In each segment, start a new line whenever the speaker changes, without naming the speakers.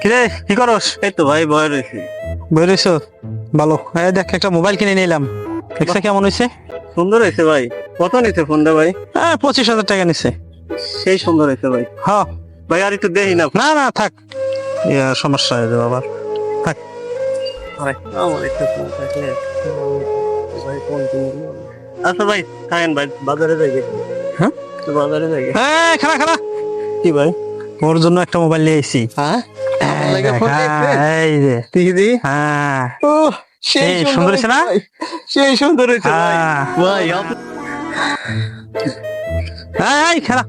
কিরে কি করস?
এই তো ভাই বয় রয়েছে।
বেরিয়েছ? ভালো। এই দেখ একটা মোবাইল কিনে নিলাম, দেখছা কেমন হয়েছে?
সুন্দর হয়েছে ভাই। কত নিছে ফোনটা ভাই?
25,000 টাকা নিছে।
সেই সুন্দর হয়েছে ভাই।
হ্যাঁ
ভাই আর একটু দেখি না।
না না থাক, সমস্যা হয়ে যাবে আবার, থাক।
ভাই আমার একটু ফোন থাকলে ভাই ফোন কিনবো। আচ্ছা ভাই থাকেন ভাই, বাজারে যাই গে।
হ্যাঁ
বাজারে যাই গে।
খারা খারা,
কি ভাই?
ওর জন্য একটা মোবাইল নিয়ে এসেছি।
হ্যাঁ লাগে ফোন দেখতে।
এই যে
দিদি
হ্যাঁ,
ও সেই
সুন্দর
সুন্দর
হয়েছে না?
ভাই। সেই সুন্দর হয়েছে ভাই।
হ্যাঁ।
ভাই
এই খারা,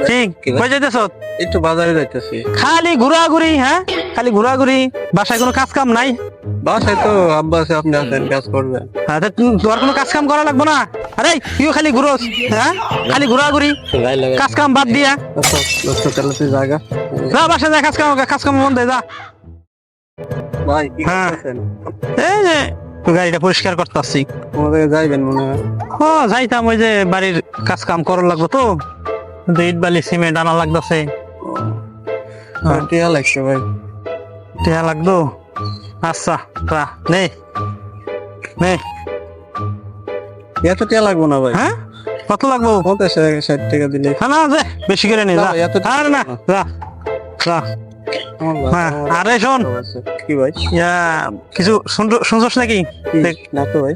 ঠিক কই যাইতেছ?
একটু বাজারে যাইতেছি।
খালি ঘোরাঘুরি, হ্যাঁ খালি ঘোরাঘুরি, বাসায় কোনো কাজ কাম নাই?
বাসায় তো আব্বা আছে, আপনি আছেন, কাজ করবেন।
হ্যাঁ, তা তোর কোনো কাজ কাম করা লাগবে না? আরে তুইও খালি ঘুরোস, হ্যাঁ খালি ঘোরাঘুরি,
গায়ে লাগে।
কাজ কাম বাদ দিয়া
তাহলে তুই জায়গা
যা বাসায় যা, কাজ কাম মন দে যা।
ভাই কি
হ্যাঁ।
করতেছেন?
এই যে গাড়িটা পরিষ্কার করতে আসছি।
আমাদের যাইবেন মনে হয়।
যাইতাম, ওই যে বাড়ির কাজ কাম করার লাগবে তো, কিন্তু ইট বালি সিমেন্ট আনা লাগতেছে।
টিয়া লাগছে ভাই।
টিয়া লাগতো? আচ্ছা তা নে নে।
এত টিয়া লাগবো না ভাই।
হ্যাঁ কত লাগবো?
50-60 টাকা দিলে।
হ্যাঁ না যে বেশি করে নে,
না
যা।
ভাই, এত
আর না যা যা। হ্যাঁ, আরে শোন,
কি ভাই?
কিছু শুনছস নাকি? দেখ,
না তো ভাই।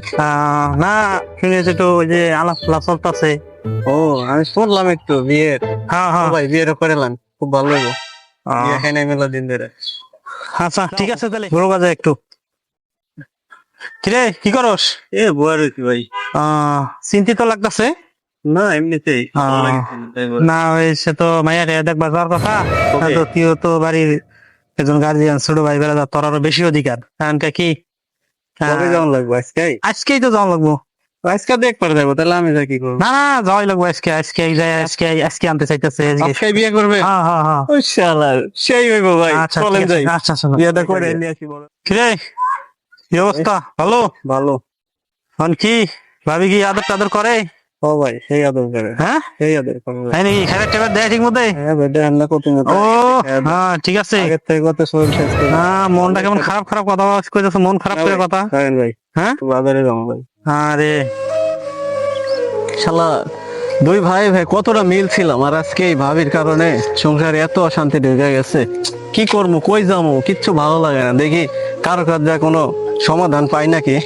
না শুনেছি তো, ওই যে আলাপ চলতেছে।
ও আমি শুনলাম একটু বিয়ের।
হ্যাঁ হ্যাঁ,
ভাই বিয়ের করেলাম, খুব ভালো লাগলো। বিয়ে খাই নাই মেলা দিন ধরে।
আচ্ছা ঠিক আছে তাহলে ঘুরো কাজে একটু। কিরে কি করস?
বয়ার হয়েছি ভাই।
চিন্তিত লাগতেছে?
না এমনিতেই ভালো
আহ,
লাগছে না, তাই বলে।
না ওই সে তো মাইয়া দেখবা যাওয়ার কথা,
কবে?
তো তুইও তো বাড়ির একজন গার্জিয়ান, ছোট ভাই বেড়া, তোর আরো বেশি অধিকার। কারণ কি
কবে যাওয়ান লাগবো? আজকেই?
আজকেই তো যাওয়া লাগবো।
আজকে দেখ পারে যাবো, তাহলে আমি যাই কি করবো?
না না যাওয়াই লাগবো আজকে, আজকে আনতে চাইতেছে।
আজকে বিয়ে করবে?
হ্যাঁ হ্যাঁ হ্যাঁ।
ওই শালার সেই হইবো ভাই।
আচ্ছা
চলেন
ঠিক আছে,
যাই,
আচ্ছা চলো।
বিয়েটা করে নিয়ে আসি বড়।
কিরে কি অবস্থা? ভালো?
ভালো।
এখন কি ভাবি কি আদর টাদর করে?
ও ভাই সেই আদর করে।
হ্যাঁ
সেই আদর করে ভাই।
তাই নাকি? খাবার টাবার দেয় ঠিক মতো?
হ্যাঁ ভাই, দেন না কত মতো।
ও হ্যাঁ ঠিক আছে।
আগের থেকে কত শরীর স্বাস্থ্য।
হ্যাঁ, মনটা কেমন খারাপ খারাপ কথা কইতেছে, মন খারাপ করে কথা।
খাবেন ভাই?
হ্যাঁ
একটু বাজারে যাবো ভাই।
আরে
শালা দুই ভাই ভাই কতটা মিল ছিলাম, আর আজকে এই ভাবির কারণে সংসারে এত অশান্তি ঢুকে গেছে। কি করবো, কই যাবো, কিচ্ছু ভালো লাগে না। দেখি কারো কাছে কোনো সমাধান পাই নাকি।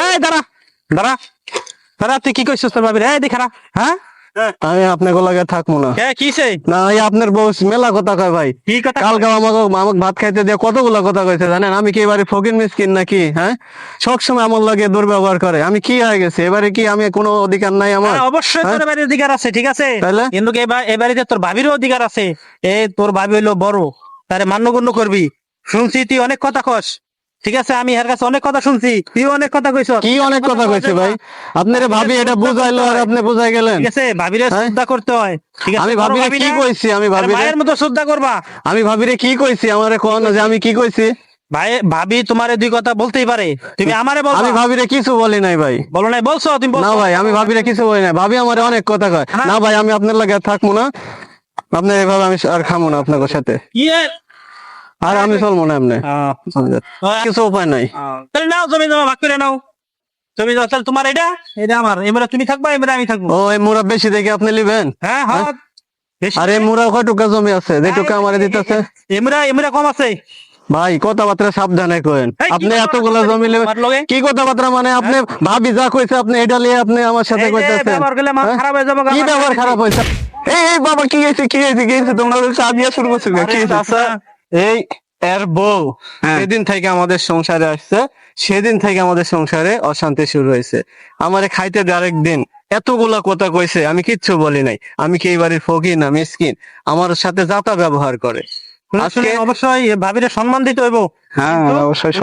এই দাঁড়া দাঁড়া দাঁড়া, তুই কি কইছিস তোর ভাবি? এই দেখা, হ্যাঁ
আমি আপনাকে লাগে থাকবো না।
কিছে?
না এই আপনার বউ মেলা কথা কয় ভাই।
কি কথা?
কালকে আমাকে ভাত খাইতে দিয়ে কতগুলা কথা কইছে জানেন? আমি কি এবারে ফকির মিসকিন নাকি? হ্যাঁ, সবসময় আমার লাগে দুর্ব্যবহার করে। আমি কি হয়ে গেছে এবারে? কি আমি কোনো অধিকার নাই আমার?
হ্যাঁ, অবশ্যই তোর বাড়ির অধিকার আছে, ঠিক আছে,
তাহলে?
কিন্তু এই বাড়িতে তোর ভাবিরও অধিকার আছে। তোর ভাবি হইলো বড়, তারে মান্যগণ্য করবি। শুনছি তুই অনেক কথা কস, ঠিক আছে, আমি এর কাছে অনেক কথা শুনছি, তুই অনেক কথা কইছ।
কি অনেক কথা কইছে ভাই? আপনারে ভাবি এটা বুঝাইলো আর আপনি বুঝাই গেলেন।
ঠিক আছে, ভাবিরে
হ্যাঁ?
শ্রদ্ধা করতে হয়, ঠিক আছে।
আমি
বড়
ভাবিরে
ভাবি
কি
না?
কইছি? আমি
আরে
ভাবিরে
মায়ের মতো শ্রদ্ধা করবা।
আমি ভাবিরে কি কইছি? আমারে কোন যে আমি কি কইছি?
ভাবি তোমারে দুই কথা বলতেই পারে, তুমি আমারে বলবা।
আমি ভাবিরে কিছু বলি নাই ভাই।
বলো নাই? বলছো তুমি?
না ভাই, আমি ভাবিরে কিছু বলি নাই। ভাবি আমারে অনেক কথা কয়। না ভাই, আমি আপনার লাগে আর থাকবো না। আপনার এভাবে আমি আর খামো না আপনার সাথে।
কি
আর আমি চলবো না এমনি। কিছু উপায় নাই।
তাহলে নাও, জমি জমা ভাগ করে নাও। জমি জমা তাহলে তোমার, এটা এটা আমার, এবারে তুমি থাকবা, এবারে আমি থাকবো।
ও এই মুরা বেশি দেখে আপনি লিবেন?
হ্যাঁ হ্যাঁ, বেশি
আরে মুরা কয় টুকা জমি আছে যেটুকা আমারে দিতেছে?
এমরা কম আছে
ভাই কথাবার্তা সাবধানে কইেন।
এই, কি
আপনি
কথাবার্তা
এতগুলা জমি লিবেন?
তোমার লগে?
কি কথাবার্তা মানে? আপনি ভাবি যা কইছে আপনি এটা লিয়ে আপনি আমার সাথে
এই যে
কইতেছেন?
ব্যবহার করলে মাথা
হ্যাঁ?
খারাপ হয়ে যাবে।
কি ব্যবহার খারাপ হয়েছে? এই বাবা কি হয়েছে? কি হয়েছে? কি হয়েছে? তোমরা চা দিয়া শুরু করছো কেন? কি হয়েছে? এই এর বউ সেদিন থেকে আমাদের সংসারে আসছে, সেদিন থেকে আমাদের সংসারে অশান্তি শুরু হয়েছে। আমারে খাইতে ডাইরেক্ট দিন এতগুলা কথা কইছে, আমি কিচ্ছু বলি নাই। আমি কি এই বাড়ির ফকির না মিসকিন? আমার সাথে যাতা ব্যবহার করে।
আজকে অবশ্যই ভাবিরে সম্মান দিতে হইব।
হ্যাঁ অবশ্যই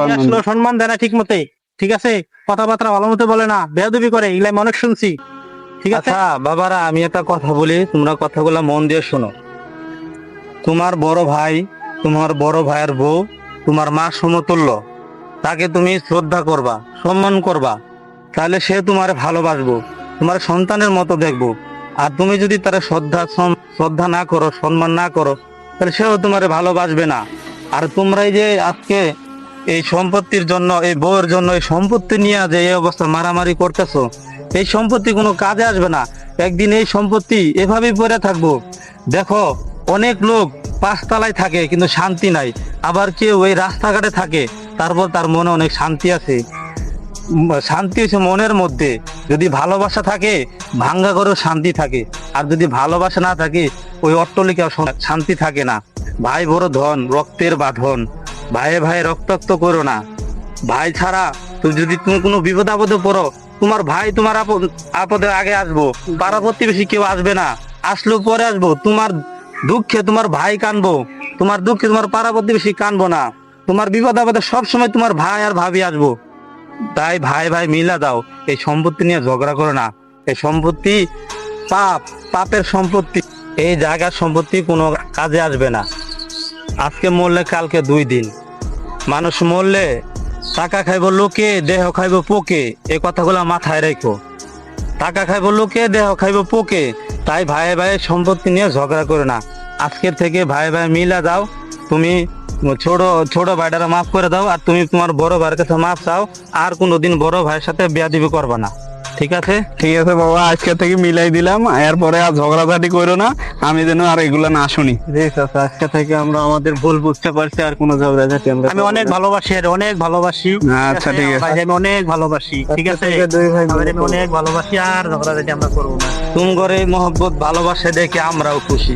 সম্মান দেয় না ঠিক মতে, ঠিক আছে, কথাবার্তা ভালো মতো বলে না, বেয়াদবি করে, এগুলাই আমি অনেক শুনছি, ঠিক আছে।
আচ্ছা বাবারা, আমি একটা কথা বলি, তোমরা কথাগুলো মন দিয়ে শোনো। তোমার বড় ভাই, তোমার বড় ভাইয়ের বউ তোমার মা সমতুল্য, তাকে তুমি শ্রদ্ধা করবা, সম্মান করবা, তাহলে সে তোমার ভালোবাসবো, তোমার সন্তানের মতো দেখবো। আর তুমি যদি তার শ্রদ্ধা শ্রদ্ধা না করো, সম্মান না করো, তাহলে সেও তোমারে ভালোবাসবে না। আর তোমরাই যে আজকে এই সম্পত্তির জন্য, এই বউয়ের জন্য এই সম্পত্তি নিয়ে যে এই অবস্থা মারামারি করতেছো, এই সম্পত্তি কোনো কাজে আসবে না। একদিন এই সম্পত্তি এভাবেই পড়ে থাকবো। দেখো, অনেক লোক 5 তলায় থাকে কিন্তু শান্তি নাই, আবার কেউ এই রাস্তাঘাটে থাকে তারপর তার মনে অনেক শান্তি আছে। শান্তি হচ্ছে মনের মধ্যে। যদি ভালোবাসা থাকে ভাঙ্গা ঘরেও শান্তি থাকে, আর যদি ভালোবাসা না থাকে ওই অট্টালিকাও শান্তি থাকে না। ভাই বড় ধন, রক্তের বাঁধন, ভাইয়ে ভাই রক্তাক্ত করো না। ভাই ছাড়া যদি তুমি কোনো বিপদ আপদে পড়ো, তোমার ভাই তোমার আপদে আগে আসবো, পাড়া প্রতিবেশী কেউ আসবে না, আসলেও পরে আসবো। তোমার দুঃখে তোমার ভাই কানবো, তোমার দুঃখে তোমার পাড়া প্রতিবেশী কানবো না। তোমার বিপদ আপদে সবসময় তোমার ভাই আর ভাবি আসবো। তাই ভাই ভাই মিলা দাও, এই সম্পত্তি নিয়ে ঝগড়া করো না। এই সম্পত্তি পাপ, পাপের সম্পত্তি। এই জায়গার সম্পত্তি কোনো কাজে আসবে না। আজকে মরলে কালকে 2 দিন। মানুষ মরলে টাকা খাইব লোকে, দেহ খাইব পোকে, এই কথাগুলো মাথায় রেখো। টাকা খাইব লোকে, দেহ খাইব পোকে। তাই ভাই ভাই সম্পত্তি নিয়ে ঝগড়া করো না। আজকের থেকে ভাই ভাই মিলা দাও। তুমি ছোট ছোট ভাইটারা মাফ করে দাও, আর তুমি তোমার বড় ভাইয়ের কাছে মাফ চাও। আর কোনোদিন বড় ভাইয়ের সাথে বেয়াদবি করবা না, ঠিক আছে?
ঠিক আছে বাবা, আজকে থেকে মিলাই দিলাম, এরপরে আর ঝগড়াঝাটি করো না, আমি যেন আর এগুলা না শুনি।
আজকে থেকে আমরা আমাদের ভুল বুঝতে পারছি, আর কোনো ঝগড়াঝাটি আমরা
আমি অনেক ভালোবাসি, আর অনেক ভালোবাসি।
আচ্ছা, ঠিক আছে।
ভাই, আমি অনেক ভালোবাসি, ঠিক আছে? আমি অনেক ভালোবাসি, আর ঝগড়াঝাটি আমরা করবো না।
তুম করে মহব্বত ভালোবাসা দেখে আমরাও খুশি।